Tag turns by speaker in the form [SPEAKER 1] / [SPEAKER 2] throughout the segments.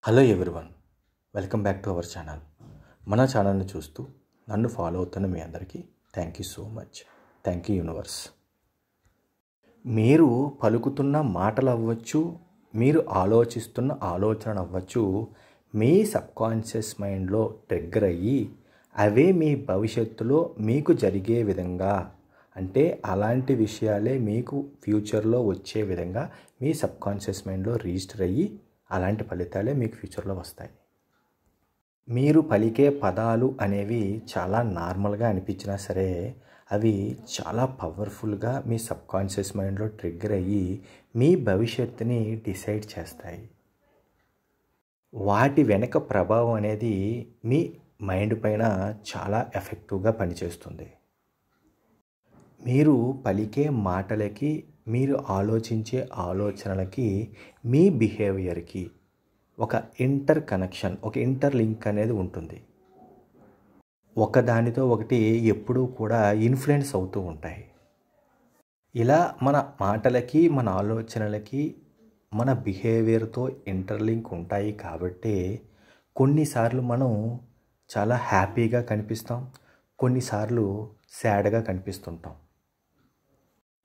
[SPEAKER 1] Hello everyone, welcome back to our channel. మన ఛానల్ని చూస్తూ నన్ను ఫాలో అవుతున్న మీ అందరికీ thank you so much. Thank you universe. మీరు పలుకుతున్న మాటలు అవ్వచ్చు, మీరు ఆలోచిస్తున్న ఆలోచన అవ్వచ్చు, మీ సబ్కాన్షియస్ మైండ్లో ట్రిగ్గర్ అయ్యి అవే మీ భవిష్యత్తులో మీకు జరిగే విధంగా, అంటే అలాంటి విషయాలే మీకు ఫ్యూచర్లో వచ్చే విధంగా మీ సబ్కాన్షియస్ మైండ్లో రిజిస్టర్ అయ్యి అలాంటి ఫలితాలే మీకు ఫ్యూచర్లో వస్తాయి. మీరు పలికే పదాలు అనేవి చాలా నార్మల్గా అనిపించినా సరే అవి చాలా పవర్ఫుల్గా మీ సబ్కాన్షియస్ మైండ్లో ట్రిగ్గర్ అయ్యి మీ భవిష్యత్తుని డిసైడ్ చేస్తాయి. వాటి వెనక ప్రభావం అనేది మీ మైండ్ పైన చాలా ఎఫెక్టివ్గా పనిచేస్తుంది. మీరు పలికే మాటలకి, మీరు ఆలోచించే ఆలోచనలకి, మీ బిహేవియర్కి ఒక ఇంటర్ కనెక్షన్, ఒక ఇంటర్ లింక్ అనేది ఉంటుంది. ఒకదానితో ఒకటి ఎప్పుడూ కూడా ఇన్ఫ్లుయెన్స్ అవుతూ ఉంటాయి. ఇలా మన మాటలకి, మన ఆలోచనలకి, మన బిహేవియర్తో ఇంటర్లింక్ ఉంటాయి కాబట్టి కొన్నిసార్లు మనం చాలా హ్యాపీగా కనిపిస్తాం, కొన్నిసార్లు సాడ్గా కనిపిస్తుంటాం.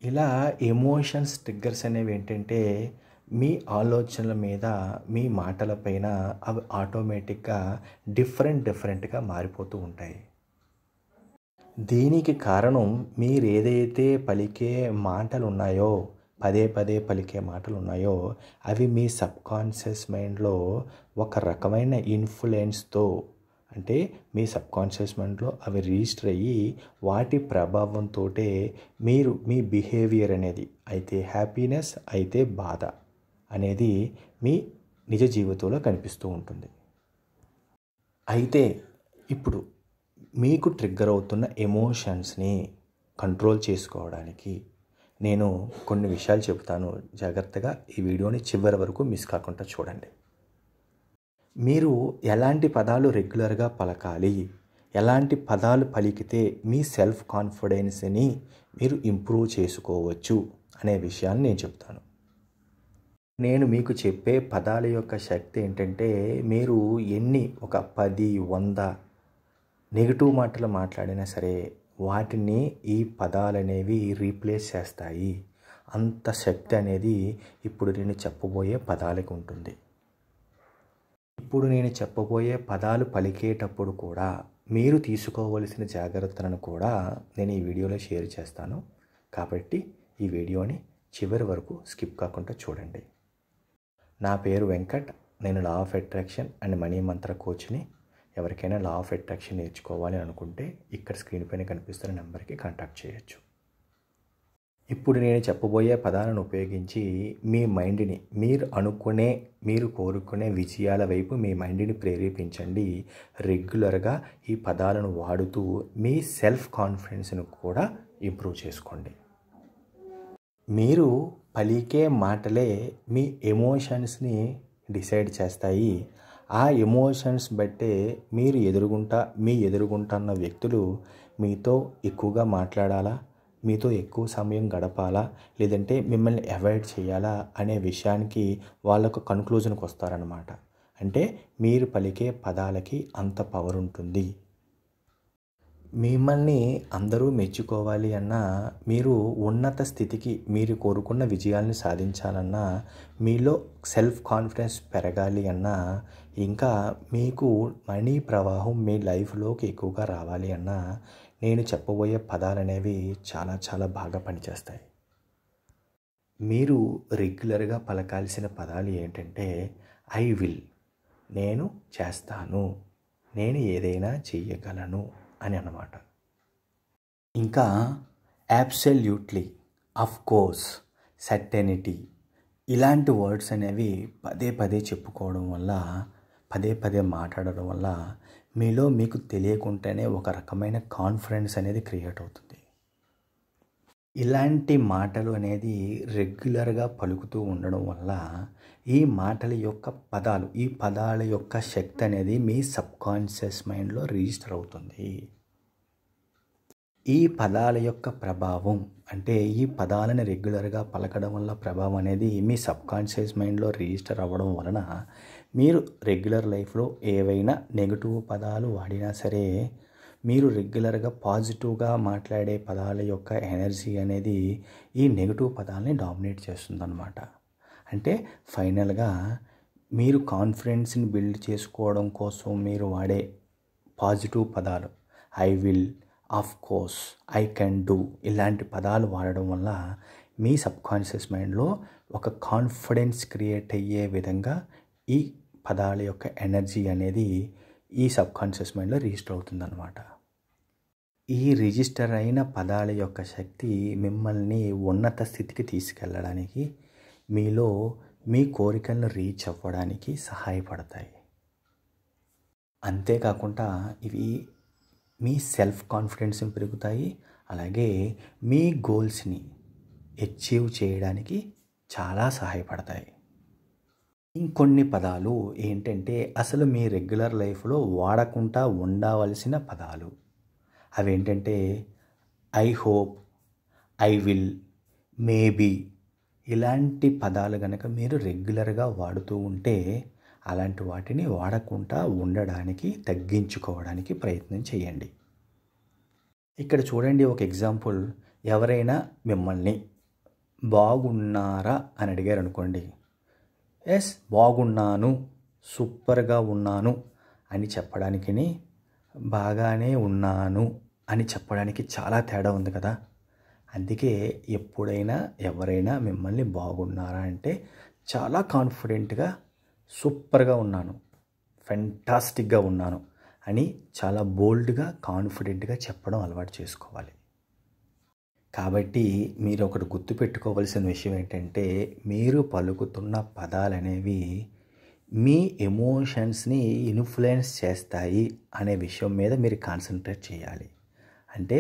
[SPEAKER 1] ఇలా ఎమోషన్స్ ట్రిగ్గర్స్ అనేవి ఏంటంటే మీ ఆలోచనల మీద, మీ మాటలపైన అవి ఆటోమేటిక్గా డిఫరెంట్గా మారిపోతూ ఉంటాయి. దీనికి కారణం మీరు ఏదైతే పలికే మాటలు ఉన్నాయో, పదే పలికే మాటలు ఉన్నాయో అవి మీ సబ్కాన్షియస్ మైండ్లో ఒక రకమైన ఇన్ఫ్లుయెన్స్తో, అంటే మీ సబ్కాన్షియస్ మైండ్లో అవి రిజిస్టర్ అయ్యి వాటి ప్రభావంతో మీరు మీ బిహేవియర్ అనేది, అయితే హ్యాపీనెస్ అయితే బాధ అనేది మీ నిజ జీవితంలో కనిపిస్తూ ఉంటుంది. అయితే ఇప్పుడు మీకు ట్రిగ్గర్ అవుతున్న ఎమోషన్స్ని కంట్రోల్ చేసుకోవడానికి నేను కొన్ని విషయాలు చెబుతాను. జాగ్రత్తగా ఈ వీడియోని చివరి వరకు మిస్ కాకుండా చూడండి. మీరు ఎలాంటి పదాలు రెగ్యులర్గా పలకాలి, ఎలాంటి పదాలు పలికితే మీ సెల్ఫ్ కాన్ఫిడెన్స్ని మీరు ఇంప్రూవ్ చేసుకోవచ్చు అనే విషయాన్ని నేను చెప్తాను. నేను మీకు చెప్పే పదాల యొక్క శక్తి ఏంటంటే మీరు ఒక 10, 100 నెగిటివ్ మాటలు మాట్లాడినా సరే వాటిని ఈ పదాలు అనేవి రీప్లేస్ చేస్తాయి. అంత శక్తి అనేది ఇప్పుడు నేను చెప్పబోయే పదాలకు ఉంటుంది. ఇప్పుడు నేను చెప్పబోయే పదాలు పలికేటప్పుడు కూడా మీరు తీసుకోవలసిన జాగ్రత్తలను కూడా నేను ఈ వీడియోలో షేర్ చేస్తాను. కాబట్టి ఈ వీడియోని చివరి వరకు స్కిప్ కాకుండా చూడండి. నా పేరు వెంకట్. నేను law of attraction and money మంత్ర కోచ్ని. ఎవరికైనా లా ఆఫ్ అట్రాక్షన్ నేర్చుకోవాలి అనుకుంటే ఇక్కడ స్క్రీన్ పైన కనిపిస్తున్న నెంబర్కి కాంటాక్ట్ చేయొచ్చు. ఇప్పుడు నేను చెప్పబోయే పదాలను ఉపయోగించి మీ మైండ్ని మీరు కోరుకునే విజయాల వైపు మీ మైండ్ని ప్రేరేపించండి. రెగ్యులర్గా ఈ పదాలను వాడుతూ మీ సెల్ఫ్ కాన్ఫిడెన్స్ను కూడా ఇంప్రూవ్ చేసుకోండి. మీరు పలికే మాటలే మీ ఎమోషన్స్ని డిసైడ్ చేస్తాయి. ఆ ఎమోషన్స్ బట్టే మీ ఎదురుగుంటున్న వ్యక్తులు మీతో ఎక్కువగా మాట్లాడాలా, మీతో ఎక్కువ సమయం గడపాలా, లేదంటే మిమ్మల్ని అవాయిడ్ చేయాలా అనే విషయానికి వాళ్ళకు కన్క్లూజన్కి వస్తారనమాట. అంటే మీరు పలికే పదాలకి అంత పవర్ ఉంటుంది. మిమ్మల్ని అందరూ మెచ్చుకోవాలి అన్నా, మీరు ఉన్నత స్థితికి, మీరు కోరుకున్న విజయాల్ని సాధించాలన్నా, మీలో సెల్ఫ్ కాన్ఫిడెన్స్ పెరగాలి అన్నా, ఇంకా మీకు మనీ ప్రవాహం మీ లైఫ్లోకి ఎక్కువగా రావాలి అన్నా నేను చెప్పబోయే పదాలు అనేవి చాలా బాగా పనిచేస్తాయి. మీరు రెగ్యులర్గా పలకాల్సిన పదాలు ఏంటంటే ఐ విల్, నేను చేస్తాను, నేను ఏదైనా చెయ్యగలను అని అన్నమాట. ఇంకా అబ్సల్యూట్లీ, ఆఫ్ కోర్స్, సర్టెనిటీ, ఇలాంటి వర్డ్స్ అనేవి పదే చెప్పుకోవడం వల్ల, పదే మాట్లాడడం వల్ల మీలో మీకు తెలియకుండానే ఒక రకమైన కాన్ఫిడెన్స్ అనేది క్రియేట్ అవుతుంది. ఇలాంటి మాటలు అనేది రెగ్యులర్గా పలుకుతూ ఉండడం వల్ల ఈ మాటల యొక్క పదాలు, ఈ పదాల యొక్క శక్తి అనేది మీ సబ్కాన్షియస్ మైండ్లో రిజిస్టర్ అవుతుంది. ఈ పదాల యొక్క ప్రభావం, అంటే ఈ పదాలను రెగ్యులర్గా పలకడం వల్ల ప్రభావం అనేది మీ సబ్కాన్షియస్ మైండ్లో రిజిస్టర్ అవ్వడం వలన మీరు రెగ్యులర్ లైఫ్లో ఏవైనా నెగటివ్ పదాలు వాడినా సరే మీరు రెగ్యులర్గా పాజిటివ్గా మాట్లాడే పదాల యొక్క ఎనర్జీ అనేది ఈ నెగటివ్ పదాలని డామినేట్ చేస్తుందన్నమాట. అంటే ఫైనల్గా మీరు కాన్ఫిడెన్స్ని బిల్డ్ చేసుకోవడం కోసం మీరు వాడే పాజిటివ్ పదాలు I will, of course, I can do ఇలాంటి పదాలు వాడడం వల్ల మీ సబ్కాన్షియస్ మైండ్లో ఒక కాన్ఫిడెన్స్ క్రియేట్ అయ్యే విధంగా ఈ పదాల యొక్క ఎనర్జీ అనేది ఈ సబ్కాన్షియస్ మైండ్లో రిజిస్టర్ అవుతుందన్నమాట. ఈ రిజిస్టర్ అయిన పదాల యొక్క శక్తి మిమ్మల్ని ఉన్నత స్థితికి తీసుకెళ్ళడానికి, మీలో మీ కోరికలను రీచ్ అవ్వడానికి సహాయపడతాయి. అంతేకాకుండా ఇవి మీ సెల్ఫ్ కాన్ఫిడెన్స్ని పెరుగుతాయి, అలాగే మీ గోల్స్ని అచీవ్ చేయడానికి చాలా సహాయపడతాయి. ఇంకొన్ని పదాలు ఏంటంటే అసలు మీ రెగ్యులర్ లైఫ్లో వాడకుండా ఉండవలసిన పదాలు. అవేంటంటే I hope, I will, maybe ఇలాంటి పదాలు కనుక మీరు రెగ్యులర్గా వాడుతూ ఉంటే అలాంటి వాటిని వాడకుండా ఉండడానికి, తగ్గించుకోవడానికి ప్రయత్నం చేయండి. ఇక్కడ చూడండి ఒక ఎగ్జాంపుల్. ఎవరైనా మిమ్మల్ని బాగున్నారా అని అడిగారు అనుకోండి, ఎస్ బాగున్నాను, సూపర్గా ఉన్నాను అని చెప్పడానికి బాగానే ఉన్నాను అని చెప్పడానికి చాలా తేడా ఉంది కదా. అందుకే ఎప్పుడైనా ఎవరైనా మిమ్మల్ని బాగున్నారా అంటే చాలా కాన్ఫిడెంట్గా సూపర్గా ఉన్నాను, ఫెంటాస్టిక్గా ఉన్నాను అని చాలా బోల్డ్గా కాన్ఫిడెంట్గా చెప్పడం అలవాటు చేసుకోవాలి. కాబట్టి మీరు ఒకటి గుర్తుపెట్టుకోవాల్సిన విషయం ఏంటంటే మీరు పలుకుతున్న పదాలు అనేవి మీ ఎమోషన్స్ని ఇన్ఫ్లుయెన్స్ చేస్తాయి అనే విషయం మీద మీరు కాన్సన్ట్రేట్ చేయాలి. అంటే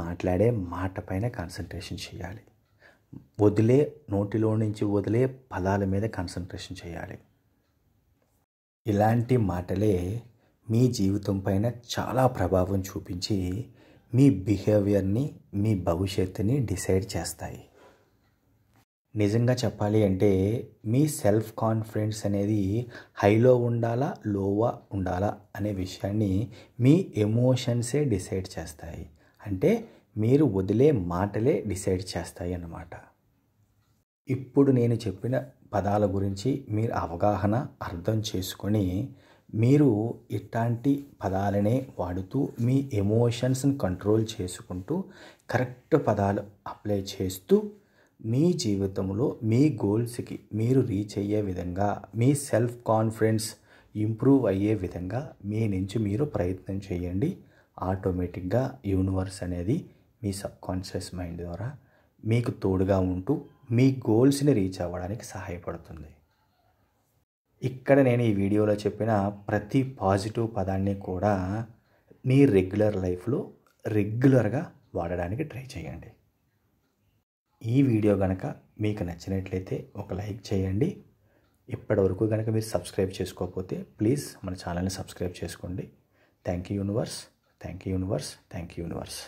[SPEAKER 1] మాట్లాడే మాట పైన కాన్సన్ట్రేషన్ చేయాలి. నోటిలో నుంచి వదిలే పదాల మీద కాన్సన్ట్రేషన్ చేయాలి. ఇలాంటి మాటలే మీ జీవితం పైన చాలా ప్రభావం చూపించి మీ బిహేవియర్ని, మీ భవిష్యత్తుని డిసైడ్ చేస్తాయి. నిజంగా చెప్పాలి అంటే మీ సెల్ఫ్ కాన్ఫిడెన్స్ అనేది హైలో ఉండాలా, లోవా ఉండాలా అనే విషయాన్ని మీ ఎమోషన్సే డిసైడ్ చేస్తాయి. అంటే మీరు వదిలే మాటలే డిసైడ్ చేస్తాయి అన్నమాట. ఇప్పుడు నేను చెప్పిన పదాల గురించి మీరు అవగాహన, అర్థం చేసుకొని మీరు ఇట్లాంటి పదాలనే వాడుతూ మీ ఎమోషన్స్ని కంట్రోల్ చేసుకుంటూ కరెక్ట్ పదాలు అప్లై చేస్తూ మీ జీవితంలో మీ గోల్స్కి మీరు రీచ్ అయ్యే విధంగా, మీ సెల్ఫ్ కాన్ఫిడెన్స్ ఇంప్రూవ్ అయ్యే విధంగా మీ నుంచి మీరు ప్రయత్నం చేయండి. ఆటోమేటిక్గా యూనివర్స్ అనేది మీ సబ్కాన్షియస్ మైండ్ ద్వారా మీకు తోడుగా ఉంటూ మీ గోల్స్ని రీచ్ అవ్వడానికి సహాయపడుతుంది. ఇక్కడ నేను ఈ వీడియోలో చెప్పిన ప్రతి పాజిటివ్ పదాన్ని కూడా మీ రెగ్యులర్ లైఫ్లో రెగ్యులర్గా వాడడానికి ట్రై చేయండి. ఈ వీడియో కనుక మీకు నచ్చినట్లయితే ఒక లైక్ చేయండి. ఇప్పటివరకు కనుక మీరు సబ్స్క్రైబ్ చేసుకోకపోతే ప్లీజ్ మన ఛానల్ని సబ్స్క్రైబ్ చేసుకోండి. Thank you universe, thank you universe, thank you universe.